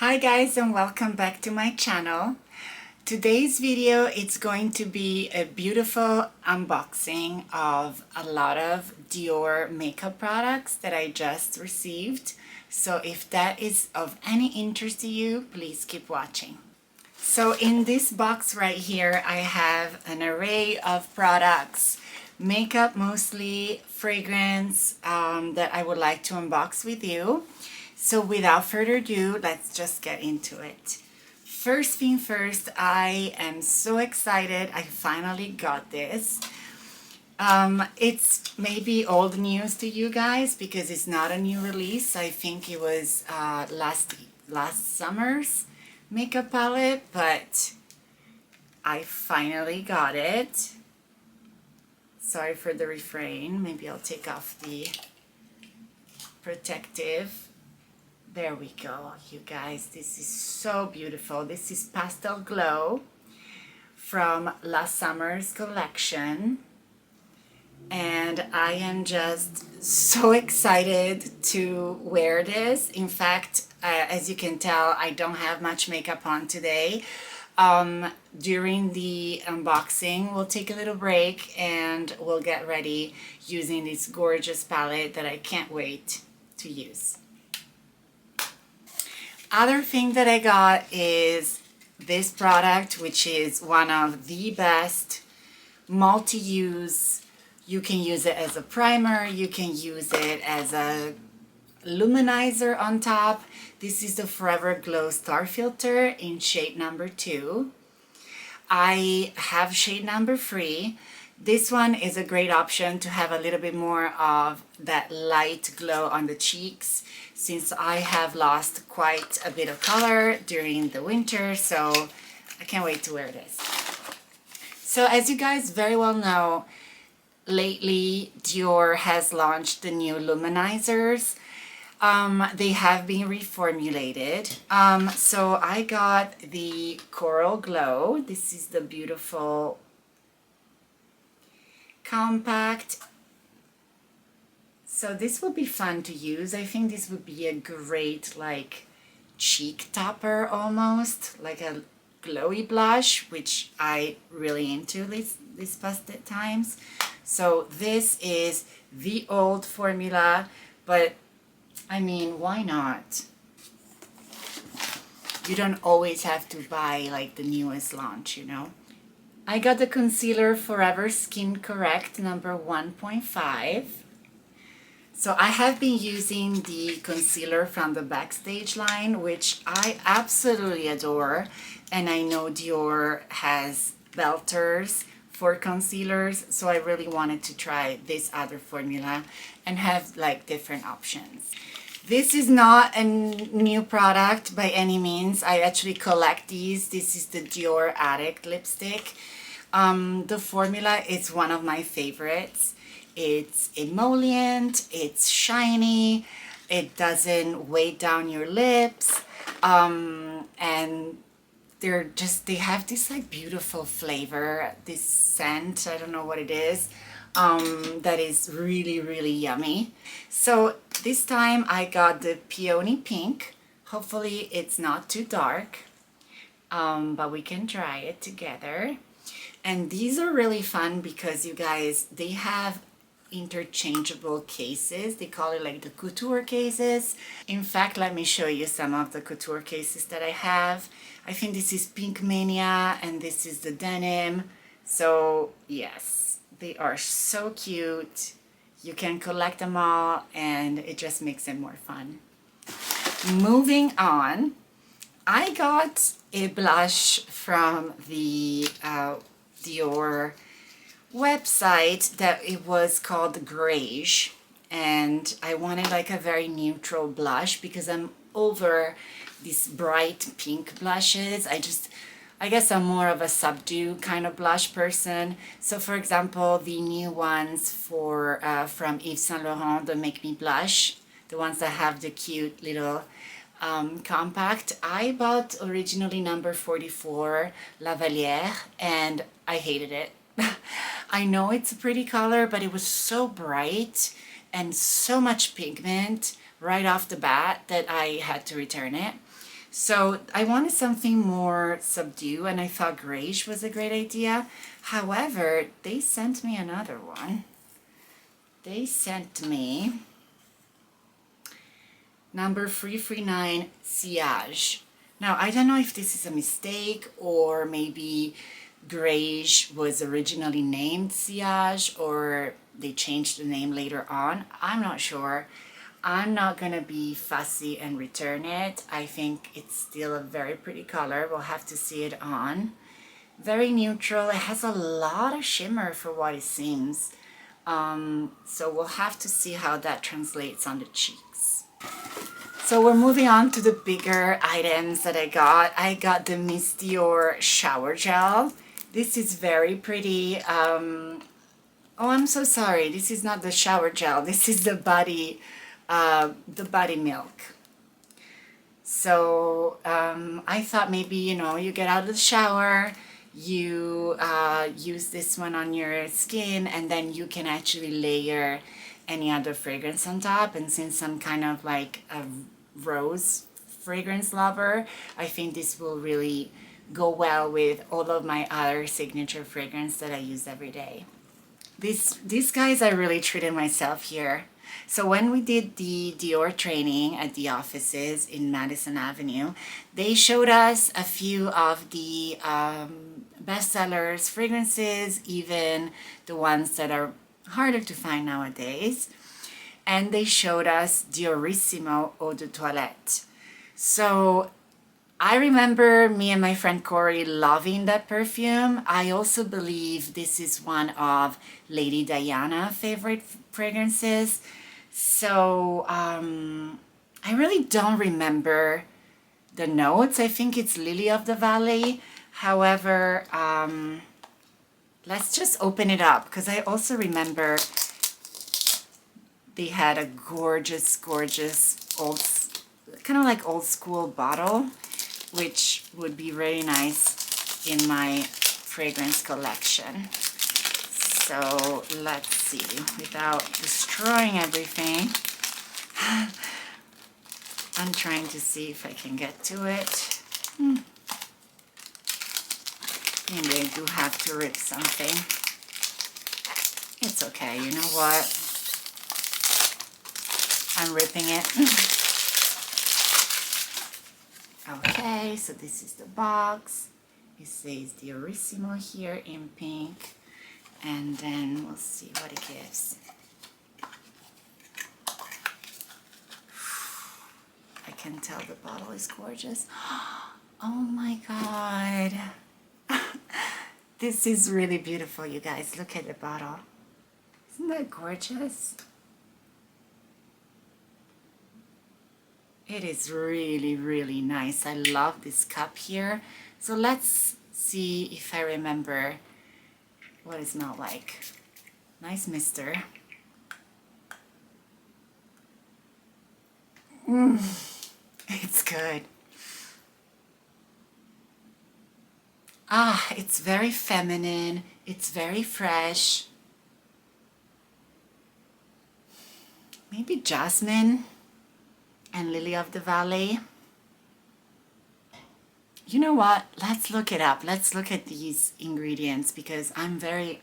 Hi guys, and welcome back to my channel. Today's video it's going to be a beautiful unboxing of a lot of Dior makeup products that I just received. So if that is of any interest to you, please keep watching. So in this box right here I have an array of products, makeup mostly, fragrance, that I would like to unbox with you. So without further ado, let's just get into it. First thing first, I am so excited. I finally got this. It's maybe old news to you guys because it's not a new release. I think it was last summer's makeup palette, but I finally got it. Sorry for the refrain. Maybe I'll take off the protective. There we go, you guys. This is so beautiful. This is Pastel Glow from last summer's collection. And I am just so excited to wear this. In fact, as you can tell, I don't have much makeup on today. During the unboxing, we'll take a little break and we'll get ready using this gorgeous palette that I can't wait to use. Other thing that I got is this product, which is one of the best multi-use. You can use it as a primer, you can use it as a luminizer on top. This is the Forever Glow Star Filter in shade number 2. I have shade number 3. This one is a great option to have a little bit more of that light glow on the cheeks, since I have lost quite a bit of color during the winter, so I can't wait to wear this. So as you guys very well know, lately Dior has launched the new luminizers. They have been reformulated. So I got the Coral Glow. This is the beautiful compact. So this will be fun to use. I think this would be a great like cheek topper, almost like a glowy blush, which I really into these past times. So this is the old formula, but I mean, why not? You don't always have to buy like the newest launch, you know. I got the concealer Forever Skin Correct number 1.5. So I have been using the concealer from the Backstage line, which I absolutely adore. And I know Dior has belters for concealers, so I really wanted to try this other formula and have like different options. This is not a new product by any means. I actually collect these. This is the Dior Addict lipstick. The formula is one of my favorites. It's emollient, it's shiny, it doesn't weigh down your lips, and they have this like beautiful flavor, this scent, I don't know what it is, that is really, really yummy. So this time I got the Peony Pink. Hopefully it's not too dark, but we can try it together. And these are really fun because you guys, they have interchangeable cases. They call it like the couture cases. In fact, let me show you some of the couture cases that I have. I think this is Pink Mania and this is the denim. So yes, they are so cute. You can collect them all and it just makes it more fun. Moving on, I got a blush from the Dior website that it was called Grayish, and I wanted like a very neutral blush because I'm over these bright pink blushes. I guess I'm more of a subdued kind of blush person. So for example, the new ones for from Yves Saint Laurent, the Make Me Blush, the ones that have the cute little compact, I bought originally number 44 Lavalière and I hated it. I know it's a pretty color, but it was so bright and so much pigment right off the bat that I had to return it. So I wanted something more subdued, and I thought grayish was a great idea. However, they sent me another one. They sent me number 339 Sillage. Now, I don't know if this is a mistake, or maybe grayish was originally named Sillage, or they changed the name later on. I'm not sure. I'm not gonna be fussy and return it. I think it's still a very pretty color. We'll have to see it on. Very neutral. It has a lot of shimmer for what it seems. So we'll have to see how that translates on the cheeks. So we're moving on to the bigger items that I got. I got the Miss Dior shower gel. This is very pretty. Oh, I'm so sorry. This is not the shower gel. This is the body milk. So I thought maybe, you know, you get out of the shower, you use this one on your skin, and then you can actually layer any other fragrance on top. And since I'm kind of like a rose fragrance lover, I think this will really go well with all of my other signature fragrance that I use every day. These guys, I really treated myself here. So when we did the Dior training at the offices in Madison Avenue, they showed us a few of the bestsellers, fragrances, even the ones that are harder to find nowadays. And they showed us Diorissimo Eau de Toilette. So I remember me and my friend Corey loving that perfume. I also believe this is one of Lady Diana's favorite fragrances. So I really don't remember the notes. I think it's Lily of the Valley. However, let's just open it up, because I also remember they had a gorgeous, gorgeous old, kind of like old school bottle, which would be very nice in my fragrance collection. So let's see, without destroying everything, I'm trying to see if I can get to it. Maybe I do have to rip something. It's okay, you know what? I'm ripping it. Okay, so this is the box. It says Diorissimo here in pink. And then we'll see what it gives. I can tell the bottle is gorgeous. Oh my God. This is really beautiful, you guys. Look at the bottle. Isn't that gorgeous? It is really, really nice. I love this cup here. So let's see if I remember what it smells like. Nice mister. It's good. Ah, it's very feminine. It's very fresh. Maybe jasmine and Lily of the Valley. You know what? Let's look it up. Let's look at these ingredients, because I'm very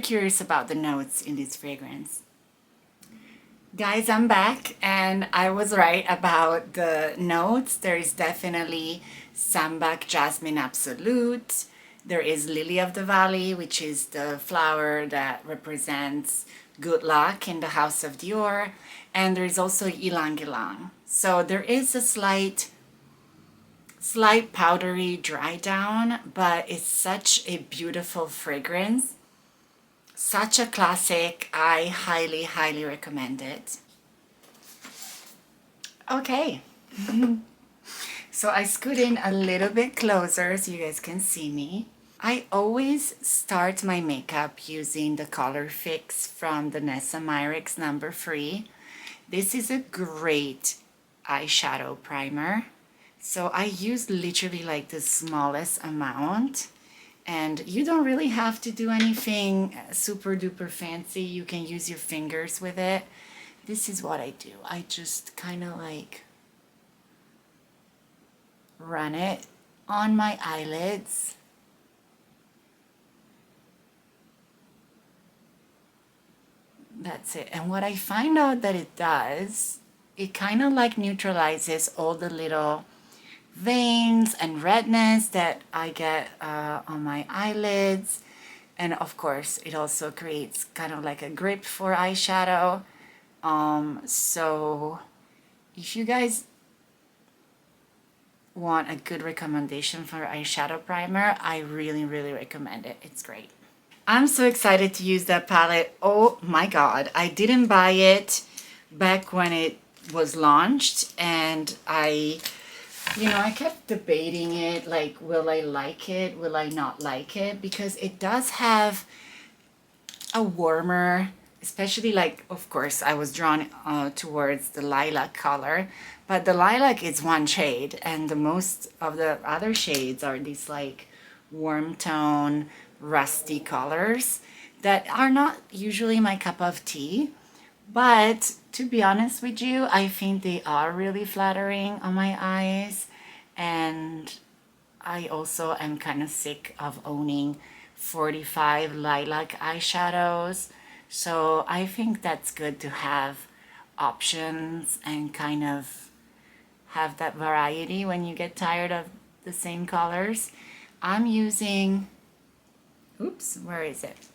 curious about the notes in this fragrance. Guys, I'm back, and I was right about the notes. There is definitely Sambac Jasmine Absolute. There is Lily of the Valley, which is the flower that represents good luck in the house of Dior. And there is also Ylang Ylang. So there is a slight powdery dry down, but it's such a beautiful fragrance. Such a classic. I highly, highly recommend it. Okay. So I scoot in a little bit closer so you guys can see me. I always start my makeup using the Color Fix from the Nessa Myricks number 3. This is a great eyeshadow primer. So I use literally like the smallest amount, and you don't really have to do anything super duper fancy. You can use your fingers with it. This is what I do. I just kind of like run it on my eyelids. That's it. And what I find out that it does, it kind of like neutralizes all the little veins and redness that I get on my eyelids. And of course, it also creates kind of like a grip for eyeshadow. So if you guys want a good recommendation for eyeshadow primer, I really recommend it. It's great. I'm so excited to use that palette. Oh my god, I didn't buy it back when it was launched, and I kept debating it, like, will I like it, will I not like it, because it does have a warmer, especially, like, of course I was drawn towards the lilac color, but the lilac is one shade and the most of the other shades are these like warm tone rusty colors that are not usually my cup of tea. But to be honest with you, I think they are really flattering on my eyes, and I also am kind of sick of owning 45 lilac eyeshadows, so I think that's good to have options and kind of have that variety when you get tired of the same colors. I'm using, oops, where is it?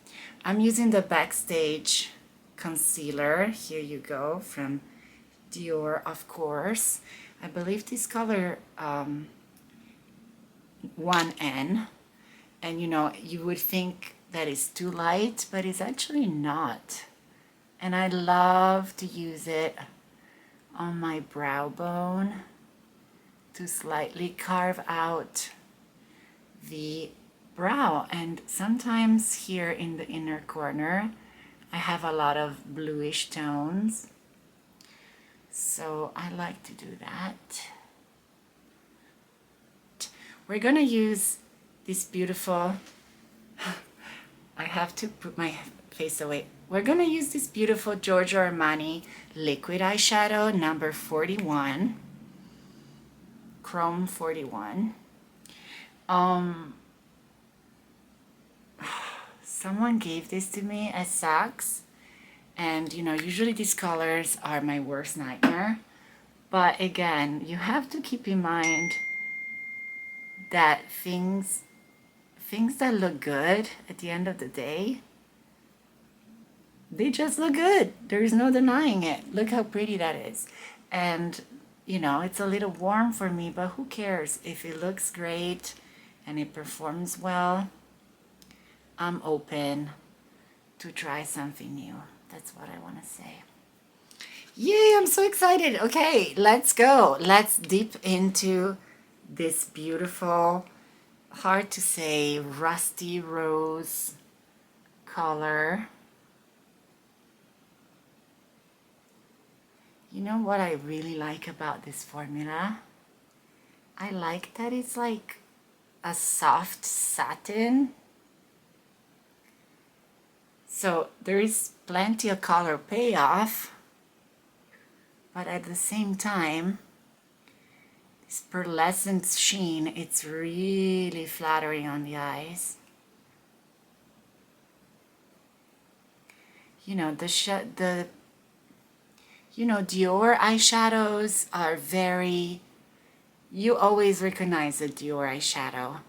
I'm using the Backstage concealer. Here you go, from Dior, of course. I believe this color 1N, and you would think that it's too light, but it's actually not. And I love to use it on my brow bone to slightly carve out the brow, and sometimes here in the inner corner I have a lot of bluish tones, so I like to do that. We're gonna use this beautiful I have to put my face away. We're gonna use this beautiful Giorgio Armani liquid eyeshadow number 41, Chrome 41. Someone gave this to me as Saks, and usually these colors are my worst nightmare, but again, you have to keep in mind that things that look good at the end of the day, they just look good. There's no denying it. Look how pretty that is. And it's a little warm for me, but who cares? If it looks great and it performs well, I'm open to try something new. That's what I want to say. Yay, I'm so excited. Okay, let's go. Let's dip into this beautiful, hard to say, rusty rose color. You know what I really like about this formula? I like that it's like a soft satin. So there is plenty of color payoff, but at the same time, this pearlescent sheen, it's really flattering on the eyes. Dior eyeshadows are very, you always recognize a Dior eyeshadow.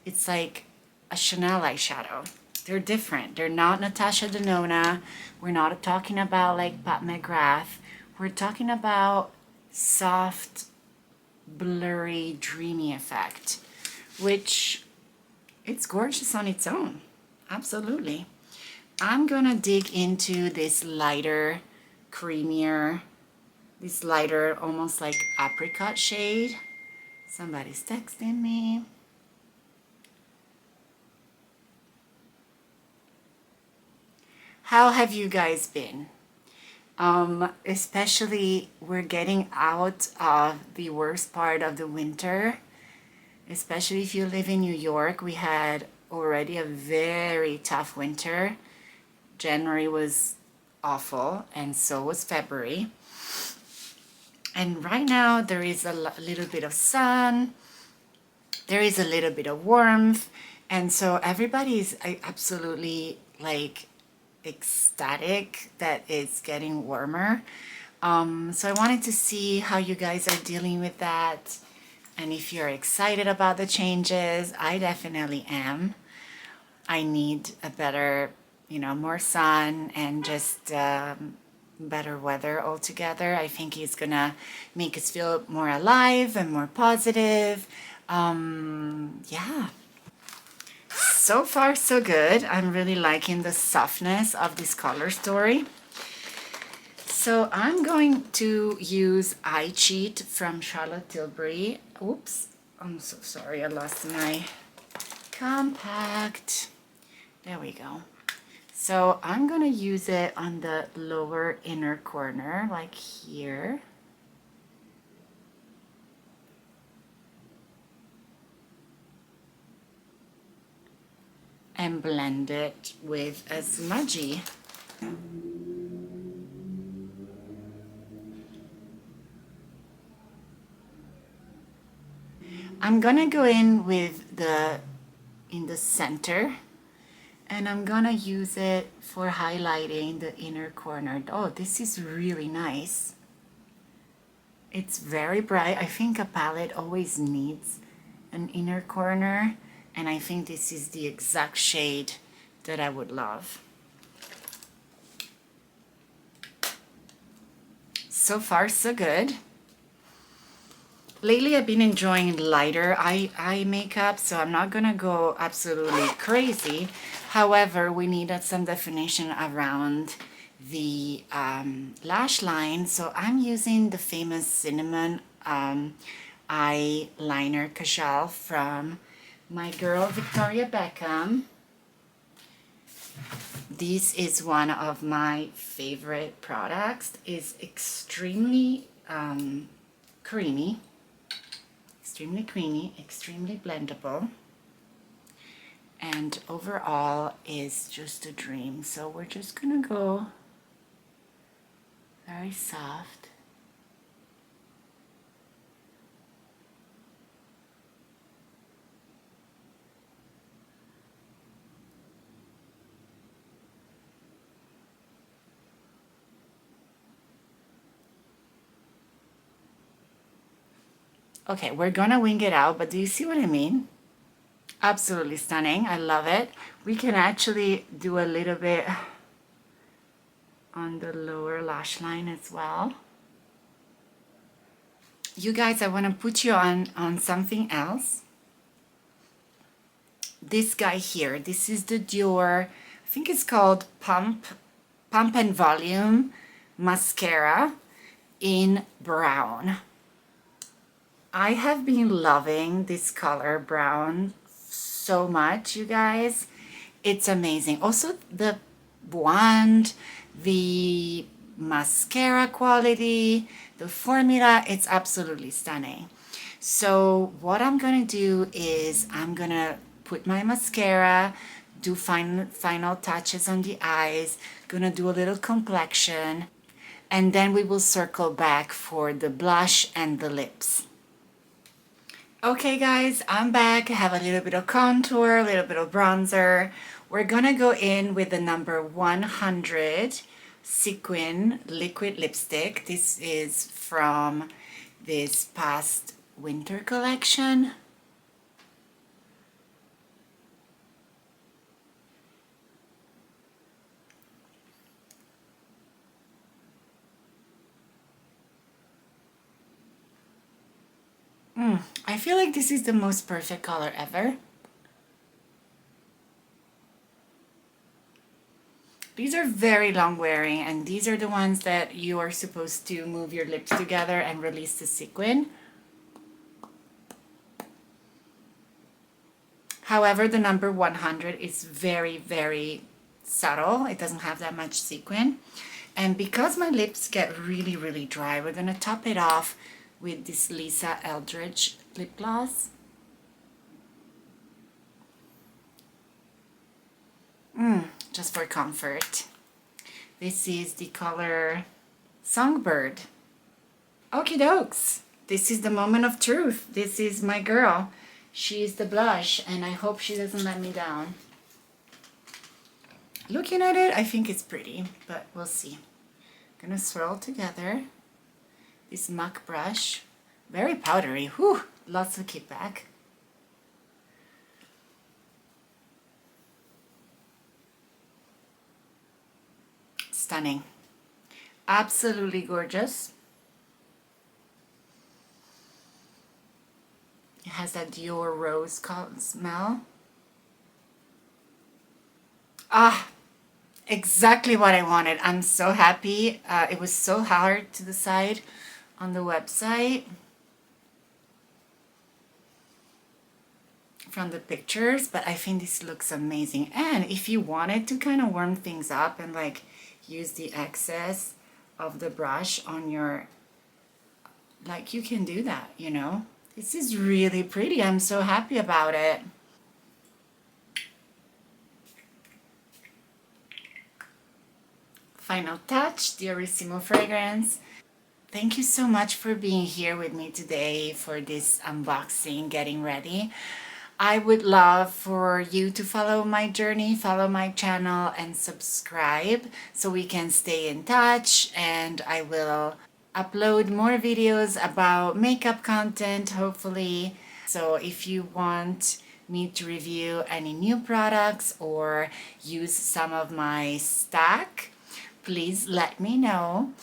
It's like a Chanel eyeshadow. They're different. They're not Natasha Denona. We're not talking about like Pat McGrath. We're talking about soft, blurry, dreamy effect, which it's gorgeous on its own. Absolutely. I'm gonna dig into this lighter, creamier, this lighter, almost like apricot shade. Somebody's texting me. How have you guys been? Especially, we're getting out of the worst part of the winter. Especially if you live in New York, we had already a very tough winter. January was awful, and so was February. And right now there is a little bit of sun, there is a little bit of warmth, and so everybody's absolutely like ecstatic that it's getting warmer. So I wanted to see how you guys are dealing with that, and if you're excited about the changes. I definitely am. I need a better, you know, more sun and just better weather altogether. I think it's gonna make us feel more alive and more positive. Yeah. So far, so good. I'm really liking the softness of this color story. So I'm going to use Eye Cheat from Charlotte Tilbury. Oops, I'm so sorry, I lost my compact. There we go. So I'm gonna use it on the lower inner corner, like here. And blend it with a smudgy. I'm gonna go in with in the center, and I'm gonna use it for highlighting the inner corner. Oh, this is really nice. It's very bright. I think a palette always needs an inner corner, and I think this is the exact shade that I would love. So far, so good. Lately, I've been enjoying lighter eye makeup, so I'm not gonna go absolutely crazy. However, we needed some definition around the lash line, so I'm using the famous Cinnamon eyeliner Kajal from my girl Victoria Beckham. This is one of my favorite products. It's extremely creamy, extremely blendable, and overall is just a dream. So we're just gonna go very soft. Okay, we're gonna wing it out, but do you see what I mean? Absolutely stunning. I love it. We can actually do a little bit on the lower lash line as well. You guys, I want to put you on something else. This guy here, this is the Dior, I think it's called Pump and Volume Mascara in brown. I have been loving this color brown so much, you guys. It's amazing. Also the wand, the mascara quality, the formula, it's absolutely stunning. So what I'm gonna do is I'm gonna put my mascara, do final touches on the eyes, gonna do a little complexion, and then we will circle back for the blush and the lips. Okay guys, I'm back. I have a little bit of contour, a little bit of bronzer. We're gonna go in with the number 100 Sequin Liquid Lipstick. This is from this past winter collection. I feel like this is the most perfect color ever. These are very long wearing, and these are the ones that you are supposed to move your lips together and release the sequin. However, the number 100 is very, very subtle. It doesn't have that much sequin. And because my lips get really, really dry, we're gonna top it off with this Lisa Eldridge lip gloss. Just for comfort. This is the color Songbird. Okie dokes. This is the moment of truth. This is my girl. She's the blush, and I hope she doesn't let me down. Looking at it, I think it's pretty, but we'll see. Gonna swirl together this MAC brush. Very powdery. Whew, lots of kickback. Stunning. Absolutely gorgeous. It has that Dior rose smell. Ah, exactly what I wanted. I'm so happy. It was so hard to decide on the website from the pictures, but I think this looks amazing. And if you wanted to kind of warm things up and like use the excess of the brush on your, like, you can do that, you know. This is really pretty. I'm so happy about it. Final touch, Diorissimo fragrance. Thank you so much for being here with me today for this unboxing, getting ready. I would love for you to follow my journey, follow my channel, and subscribe so we can stay in touch, and I will upload more videos about makeup content, hopefully. So if you want me to review any new products or use some of my stack, please let me know.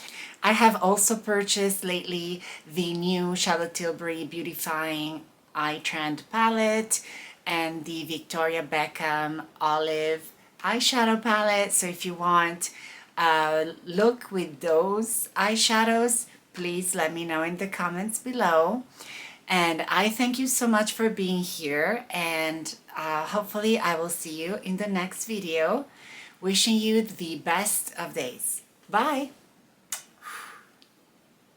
I have also purchased lately the new Charlotte Tilbury Beautifying Eye Trend palette and the Victoria Beckham Olive eyeshadow palette. So if you want a look with those eyeshadows, please let me know in the comments below. And I thank you so much for being here, and hopefully I will see you in the next video. Wishing you the best of days. Bye!